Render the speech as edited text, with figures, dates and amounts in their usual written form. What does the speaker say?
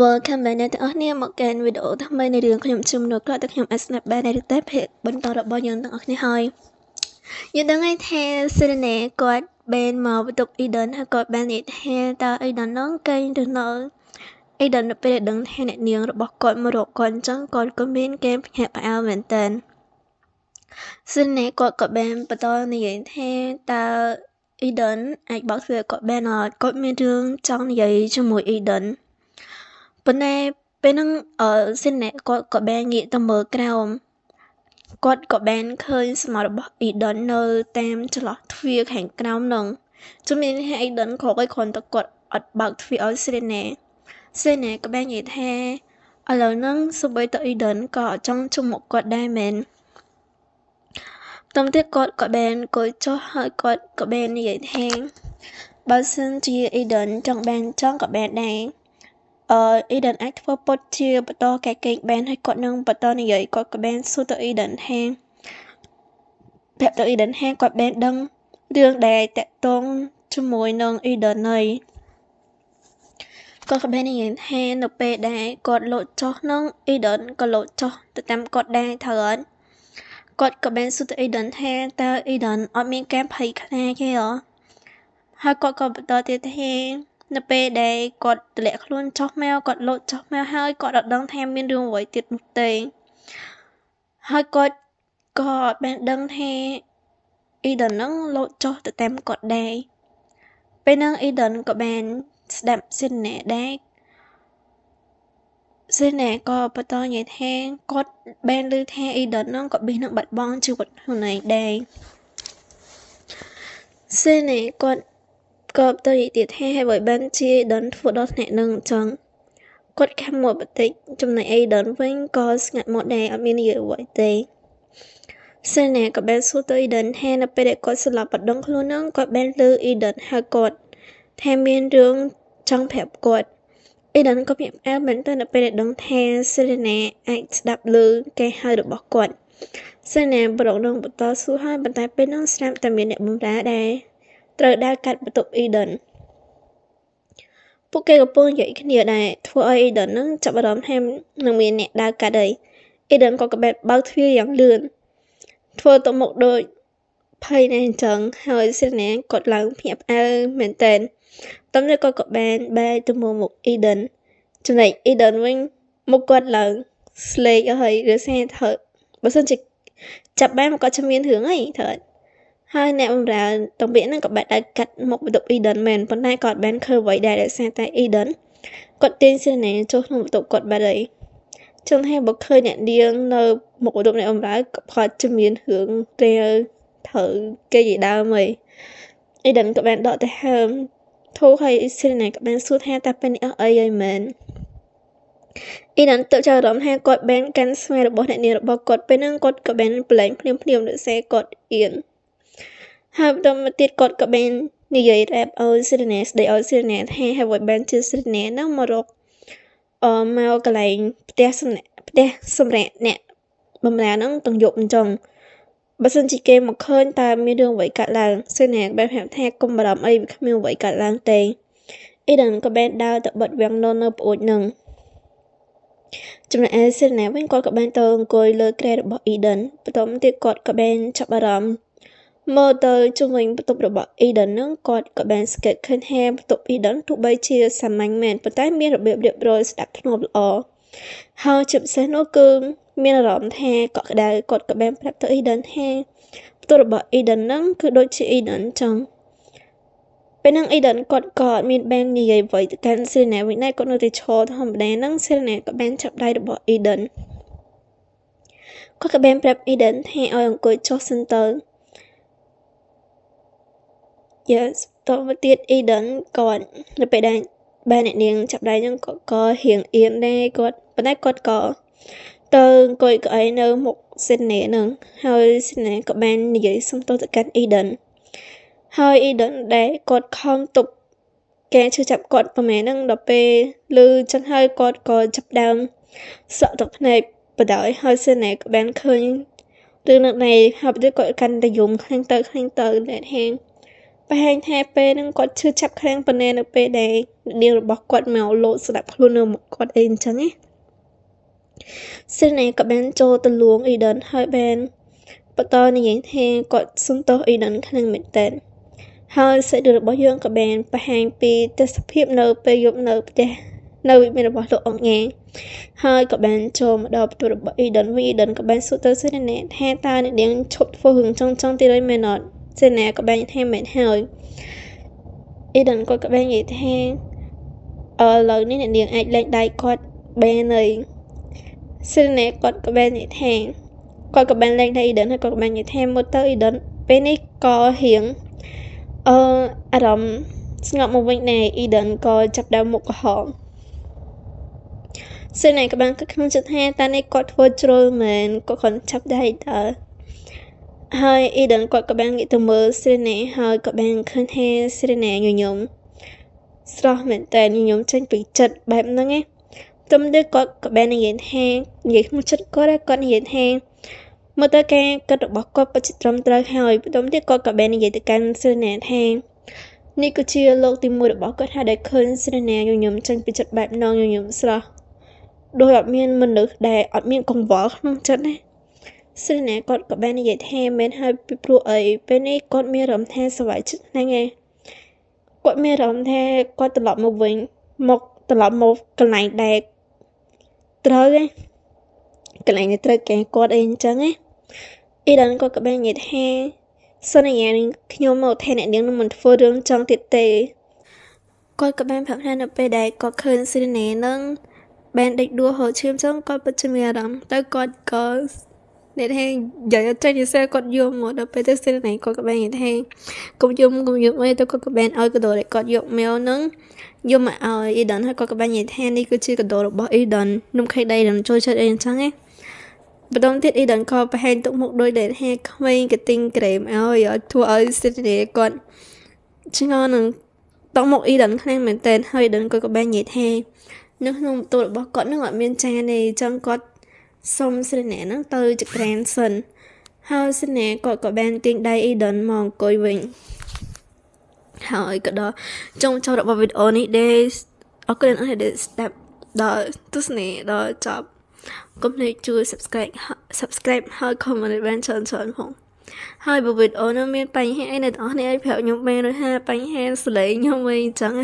Welcome back អ្នកទាំងអស់គ្នាមកកេនវីដេអូថ្មីនៃរឿងខ្ញុំជំនួសក្រោយតែខ្ញុំអាចស្នាប់បាននៅតែเพจបន្តរបស់យើងទាំងអស់គ្នាហើយយើងដឹងហើយថាសេរីណេគាត់បានមកបន្ទប់ Eden ហើយគាត់បាននិយាយថាតើ Eden ហ្នឹងកេងឬនៅ Eden នៅពេលដែលដឹងថាអ្នកនាងរបស់គាត់មករកគាត់អញ្ចឹងគាត់ក៏មានការភ្ញាក់ផ្អើលមែនតើសេរីណេគាត់ក៏បានបន្តនិយាយថាតើ Eden អាចបើកទ្វារគាត់បានអត់គាត់មានរឿងចង់និយាយជាមួយ Edenប៉ុន្តែពេលហ្នឹងស៊ីនណែគាត់ក៏បានងាកទៅមើលក្រោមគាត់ក៏បានឃើញស្មោះរបស់ Eden នៅតាមចន្លោះទ្វារខាងក្រោមហ្នឹងជំនាញថា Eden គ្រាន់តែគាត់អត់បើកទ្វារឲ្យស៊ីនណែក៏បាននិយាយថាឥឡូវហ្នឹងសូម្បីតែ Eden ក៏អត់ចង់ជុំមុខគាត់ដែរមែនតាមទៀតគាត់ក៏បានអង្គុយចុះហើយគាត់ក៏បាននិយាយថាបើសិនជា Eden ចង់ក៏បានដែរEden អាចធ្វើពុតជាបន្តការកេងបានហើយគាត់នឹងបន្តនិយាយគាត់ក៏បានសួរទៅ Eden ថាប្រាប់ទៅ Eden ថាគាត់បានដឹងរឿងដែលតាក់ទងជាមួយនឹង Eden ហើយគាត់ក៏បាននិយាយថានៅពេលដែលគាត់លោតចុះនឹង Eden ក៏លោតចុះទៅតាមគាត់ដែរត្រូវអត់គាត់ក៏បានសួរទៅ Eden ថាតើ Eden អត់មានការភ័យខ្លាចទេហើយគាត់ក៏បន្តទៀតថានៅពេលដែលគាត់ទម្លាក់ខ្លួនចុះមកគាត់លោតចុះមកហើយគាត់អត់ដឹងថាមានរឿងអ្វីទៀតនោះទេហើយគាត់ក៏អត់បានដឹងថា Eden ហ្នឹងលោតចុះទៅតាមគាត់ដែរពេលហ្នឹង Eden ក៏បានស្ដាប់សេនណាដែរសេនណាក៏បន្តនិយាយថាគាត់បានឮថា Eden ហ្នឹងក៏បិះនឹងបាត់បង់ជីវិតខ្លួនឯងដែរសេនណាគាត់ក៏បន្តនិយាយទៀតថាហើយបើបានជា Eden ធ្វើដល់ថ្នាក់ហ្នឹងអញ្ចឹងគាត់ខំមកបន្តិចចំណែក Eden វិញក៏ស្ងាត់មកដែរអត់មាននិយាយអ្វីទេសេណាក៏បានសួរទៅ Eden ថានៅពេលដែលគាត់ស្លាប់បាត់ដងខ្លួនហ្នឹងគាត់បានឮ Eden ហៅគាត់ថាមានរឿងចង់ប្រាប់គាត់ Eden ក៏ភ្ញាក់ផ្អើលមែនទែននៅពេលដែលដឹងថា Serena អាចស្ដាប់ឮការហៅរបស់គាត់ Serena ប្រងនឹងបន្តសួរហើយប៉ុន្តែពេលហ្នឹងស្រាប់តែមានអ្នកបម្រើដែរត្រូវដើរកាត់បន្ទប់ Eden ពួកគេកំពុងនិយាយគ្នាដែរធ្វើឲ្យ Eden ហ្នឹងចាប់អារម្មណ៍ថានឹងមានអ្នកដើរកាត់ហើយ Eden ក៏បានបើកទ្វារយ៉ាងលឿនធ្វើទៅមុខដូចភ័យណាស់អញ្ចឹងហើយសេរីណាគាត់ឡើងភ្ញាក់ផ្អើលមែនទែនតាមនេះគាត់ក៏បានបែរទៅមើលមុខ Eden ចំណែក Eden វិញមុខគាត់ឡើងស្លេកហើយឬសារត្រូវបើសិនជាចាប់បានគាត់จะមានរឿងអីត្រូវហើយអ្នកបម្រើតំពាក់ហ្នឹងក៏បានដើរកាត់មុខបន្ទប់ Eden មែនប៉ុន្តែគាត់បានឃើញអ្វីដែរដោយសារតែ Eden គាត់ទាញសេរីណាចូលក្នុងបន្ទប់គាត់បាត់ហើយចឹងថាបើឃើញអ្នកនាងនៅមុខបន្ទប់អ្នកបម្រើក៏គាត់จะមានរឿងរាវត្រូវគេនិយាយដើមហើយ Eden ក៏បានដកទៅហើមធូរហើយ Serena ក៏បានសួរថាតើពេលនេះអស់អីហើយមែន Eden ទៅចាប់អារម្មណ៍ថាគាត់បានកាន់ស្មារបស់អ្នកនាងរបស់គាត់ពេលហ្នឹងគាត់ក៏បានប្រឡែងភ្លាមដោយសារគាត់អៀនហើយបន្តមកទៀតគាត់ក៏បាននិយាយរ៉ាបឲ្យ Serena ស្ដីឲ្យ Serena ថាហើយបានជា Serena ហ្នឹងមករកមកកន្លែងផ្ទះសម្រាប់អ្នកបម្រើហ្នឹងទាំងយប់អញ្ចឹងបើសិនជាគេមកឃើញតើមានរឿងអ្វីកើតឡើងសេណាបានប្រាប់ថាកុំបារម្ភអីគ្មានអ្វីកើតឡើងទេ Eden ក៏បានដើរទៅបិទវាំងនននៅប្អួចនឹងចំណែកឯសេណាវិញគាត់ក៏បានទៅអង្គុយលើគ្រែរបស់ Eden បន្ទាប់ទៀតគាត់ក៏បានចាប់អារម្មណ៍មើលទៅជុំវិញបន្ទប់របស់ Eden ហ្នឹងគាត់ក៏បានសង្កេតឃើញថាបន្ទប់ Eden ទោះបីជាសាមញ្ញមែនប៉ុន្តែមានរបៀបរៀបរយស្ដាប់ធ្នាប់ល្អហើយជាពិសេសនោះគឺមានអារម្មណ៍ថាកក់ក្ដៅគាត់ក៏បានប្រាប់ទៅ Eden ថាបន្ទប់របស់ Eden ហ្នឹងគឺដូចជា Eden ចឹងពេលហ្នឹង Eden គាត់ក៏អត់មានបាននិយាយអ្វីទៅកាន់ Serena វិញដែរគាត់នៅតែឈរធម្មតាហ្នឹង Serena ក៏បានចាប់ដៃរបស់ Eden គាត់ក៏បានប្រាប់ Eden ថាឲ្យអង្គុយចុះសិនទៅ Yes តទៅទៀត Eden គាត់នៅពេលដែលបានអ្នកនាងចាប់ដៃហ្នឹងក៏រៀងអៀនដែរគាត់ប៉ុន្តែគាត់ក៏ទៅអង្គុយកៅអីនៅមុខ Serena ហ្នឹងហើយ Serena ក៏បាននិយាយសុំទោសទៅកាន់ Eden ហើយ Eden ដែលគាត់ខំទប់ការឈឺចាប់គាត់ប្រហែលហ្នឹងដល់ពេលឮចឹងហើយគាត់ក៏ចាប់ដើមសក់ទឹកភ្នែកបដ ாய் ហើយ Serena ក៏បានឃើញរឿងនឹងដែរហើយបន្ទាប់គាត់កាន់តែយំខ្លាំងទៅអ្នកហាង បង្ហាញថាពេលហ្នឹងគាត់ឈឺចាប់ខ្លាំងប៉ុណ្ណានៅពេលដែលនាងរបស់គាត់មកលោតស្ដាប់ខ្លួននៅមុខគាត់អីអញ្ចឹងណាសិនណាក៏បានចូលទៅលួងអ៊ីដនហើយបានបន្តនិយាយថាគាត់សុំទោសអ៊ីដនខ្លាំងមែនទែនហើយសេចក្ដីរបស់យើងក៏បានបង្ហាញពីទេសភាពនៅពេលយប់នៅផ្ទះនៅវិមានរបស់លោកអង្គញាហើយក៏បានចូលមកដល់បន្ទប់របស់អ៊ីដនវិញអ៊ីដនក៏បានសួរទៅសេណាថាតើអ្នកនាងឈប់ធ្វើរឿងចង់ទៀតហើយមែនអត់សេណាក៏បានថាមែនហើយអ៊ីដនគាត់ក៏បាននិយាយថាឥឡូវនេះអ្នកនាងអាចលែងដៃគាត់បានហើយសេណាគាត់ក៏បាននិយាយថាគាត់ក៏បានលែងដៃអ៊ីដនហើយគាត់ក៏បាននិយាយថាមើលទៅអ៊ីដនពេលនេះក៏រៀងអារម្មណ៍ស្ងប់មកវិញដែរអ៊ីដនក៏ចាប់ដើមមុខក្រហមសេណាក៏បានគិតក្នុងចិត្តថាតើនេះគាត់ធ្វើជ្រុលមែនគាត់គ្រាន់ចាប់ដៃតើហើយអ៊ីដនគាត់ក៏បានងាកទៅមើលសេណាហើយក៏បានឃើញថាសេណាញញឹមស្រស់មែនតើញញឹមចេញពីចិត្តបែបហ្នឹងឯងទុំទៀតគាត់ក៏បាននិយាយក្នុងចិត្តគាត់និយាយថាមើលទៅការគិតរបស់គាត់ពិតជាត្រឹមត្រូវហើយបន្ទាប់ទៀតគាត់ក៏បាននិយាយទៅកាន់សេណាថានេះគឺជាលោកទី1របស់គាត់ហើយដែលឃើញសេណាញញឹមចេញពីចិត្តបែបហ្នឹងញញឹមស្រស់ដោយអត់មានមនុស្សដែលអត់មានកង្វល់ក្នុងចិត្តណាសេណាគាត់ក៏បាននិយាយថាមែនហើយពីព្រោះអីពេលនេះគាត់មានអារម្មណ៍ថាសប្បាយចិត្តហ្នឹងឯងគាត់មានអារម្មណ៍ថាគាត់ត្រឡប់មកវិញត្រឡប់មកកន្លែងដែលត្រូវឯងកន្លែងដែលត្រូវគេគាត់អីអញ្ចឹងឯងអ៊ីដនគាត់ក៏បាននិយាយថាសន្យានឹងខ្ញុំមកថាអ្នកនាងនឹងមិនធ្វើរឿងចង់ទៀតទេគាត់ក៏បានប្រាប់ថានៅពេលដែលគាត់ឃើញសេណានឹងបានដេកដួលហូរឈាមចឹងគាត់ពិតជាមានអារម្មណ៍ទៅគាត់ក៏អ្នកថានិយាយចេញពីសើគាត់យកមកដល់ពេលទៅសេណាគាត់ក៏បាននិយាយថាកុំយកអីទៅគាត់ក៏បានឲ្យកដោដែលគាត់យកមកនឹងយកមកឲ្យអ៊ីដនហើយគាត់ក៏បាននិយាយថានេះគឺជាកដោរបស់អ៊ីដននំខេកដីនឹងចូលចិត្តអីអញ្ចឹងឯងបន្ទាប់ទៀតអ៊ីដនក៏បង្ហាញទុកមុខដោយដែលថាក្មេងកទីងក្រែមឲ្យធ្វើឲ្យសេណាគាត់ឆ្ងល់នឹងតុកមុខអ៊ីដនខ្លាំងមែនទែនហើយអ៊ីដនគាត់ក៏បាននិយាយថានៅក្នុងបន្ទប់របស់គាត់នឹងអត់មានចានទេអញ្ចឹងគាត់សុំសេណានឹងទៅចក្រានសិនហើយសេណាគាត់ក៏បានទាញដៃអ៊ីដនមកអង្គុយវិញហើយក៏ដល់ចុងចូលរបស់វីដេអូនេះដែរអរគុណអ្នកដែលស្ដាប់ដល់ទស្សនាដល់ចប់កុំភ្លេចជួយ subscribe ហើយ comment បានច្រើនផងហើយបើវីដេអូនោះមានបញ្ហាអីអ្នកនរគ្នាឲ្យប្រាប់ខ្ញុំបានឬថាបញ្ហាសលេងខ្ញុំអីចឹង